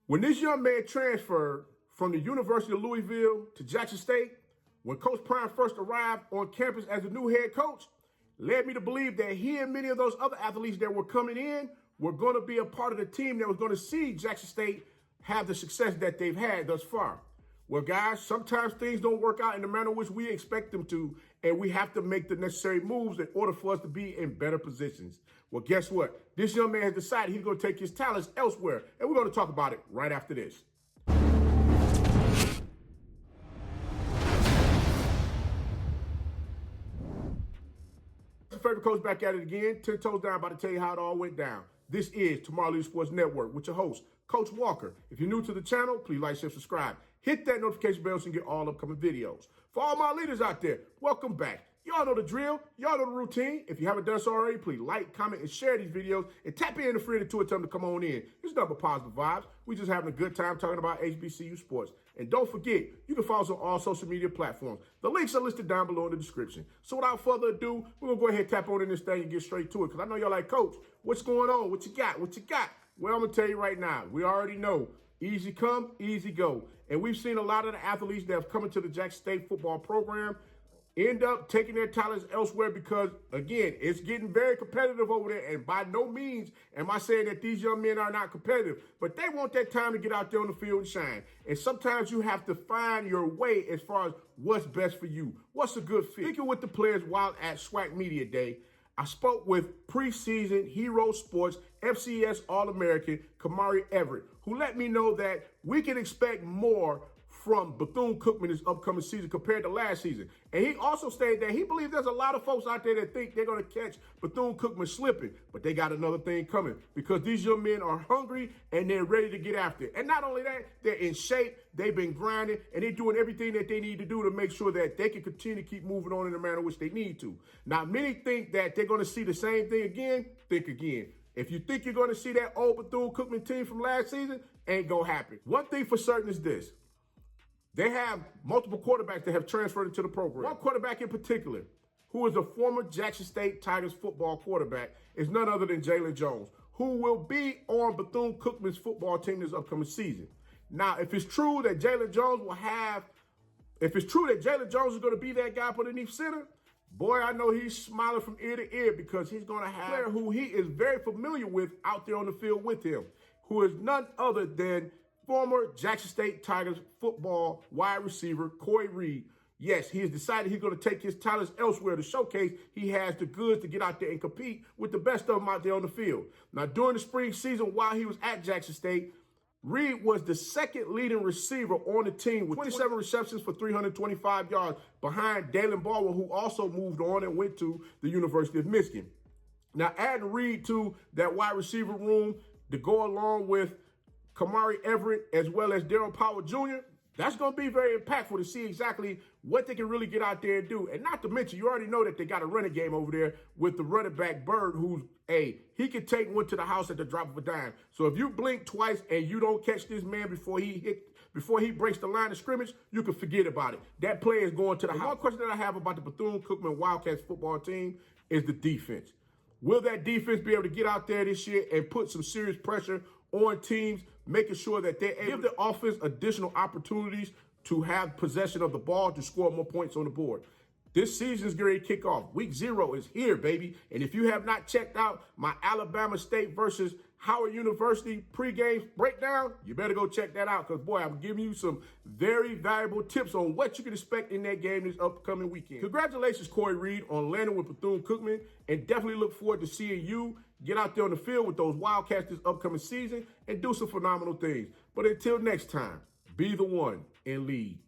When this young man transferred from the University of Louisville to Jackson State, when Coach Prime first arrived on campus as a new head coach, led me to believe that he and many of those other athletes that were coming in were going to be a part of the team that was going to see Jackson State have the success that they've had thus far. Well, guys, sometimes things don't work out in the manner in which we expect them to, and we have to make the necessary moves in order for us to be in better positions. Well, guess what? This young man has decided he's going to take his talents elsewhere, and we're going to talk about it right after this. Favorite coach back at it again, 10 toes down, about to tell you how it all went down. This is Tomorrow Leader Sports Network with your host, Coach Walker. If you're new to the channel, please like, share, subscribe. Hit that notification bell so you can get all upcoming videos. For all my leaders out there, welcome back. Y'all know the drill. Y'all know the routine. If you haven't done so already, please like, comment, and share these videos. And tap in the free to tell them to come on in. It's nothing but positive vibes. We just having a good time talking about HBCU sports. And don't forget, you can follow us on all social media platforms. The links are listed down below in the description. So without further ado, we're going to go ahead and tap on in this thing and get straight to it. Because I know y'all like, Coach, what's going on? What you got? What you got? Well, I'm going to tell you right now. We already know. Easy come, easy go. And we've seen a lot of the athletes that have come into the Jackson State football program end up taking their talents elsewhere because, again, it's getting very competitive over there. And by no means am I saying that these young men are not competitive, but they want that time to get out there on the field and shine. And sometimes you have to find your way as far as what's best for you. What's a good fit? Speaking with the players while at SWAC Media Day, I spoke with preseason Hero Sports FCS All-American Kamari Everett, who let me know that we can expect more from Bethune Cookman this upcoming season compared to last season. And he also stated that he believes there's a lot of folks out there that think they're going to catch Bethune Cookman slipping, but they got another thing coming because these young men are hungry and they're ready to get after it. And not only that, they're in shape, they've been grinding, and they're doing everything that they need to do to make sure that they can continue to keep moving on in the manner in which they need to. Now, many think that they're going to see the same thing again. Think again. If you think you're going to see that old Bethune Cookman team from last season, ain't going to happen. One thing for certain is this. They have multiple quarterbacks that have transferred into the program. One quarterback in particular, who is a former Jackson State Tigers football quarterback, is none other than Jalen Jones, who will be on Bethune Cookman's football team this upcoming season. Now, if it's true that Jalen Jones is going to be that guy underneath center, boy, I know he's smiling from ear to ear because he's going to have a player who he is very familiar with out there on the field with him, who is none other than former Jackson State Tigers football wide receiver, Corey Reed. Yes, he has decided he's going to take his talents elsewhere to showcase he has the goods to get out there and compete with the best of them out there on the field. Now, during the spring season while he was at Jackson State, Reed was the second leading receiver on the team with 27 receptions for 325 yards behind Dalen Baldwin, who also moved on and went to the University of Michigan. Now, adding Reed to that wide receiver room to go along with Kamari Everett, as well as Darryl Powell Jr., that's going to be very impactful to see exactly what they can really get out there and do. And not to mention, you already know that they got a running game over there with the running back Bird, who's, he can take one to the house at the drop of a dime. So if you blink twice and you don't catch this man before he breaks the line of scrimmage, you can forget about it. That play is going to the house. One question that I have about the Bethune Cookman Wildcats football team is the defense. Will that defense be able to get out there this year and put some serious pressure on teams, making sure that they give the offense additional opportunities to have possession of the ball to score more points on the board? This season's going to kick off. Week 0 is here, baby. And if you have not checked out my Alabama State versus Howard University pregame breakdown, you better go check that out because, boy, I'm giving you some very valuable tips on what you can expect in that game this upcoming weekend. Congratulations, Corey Reed, on landing with Bethune Cookman, and definitely look forward to seeing you get out there on the field with those Wildcats this upcoming season and do some phenomenal things. But until next time, be the one and lead.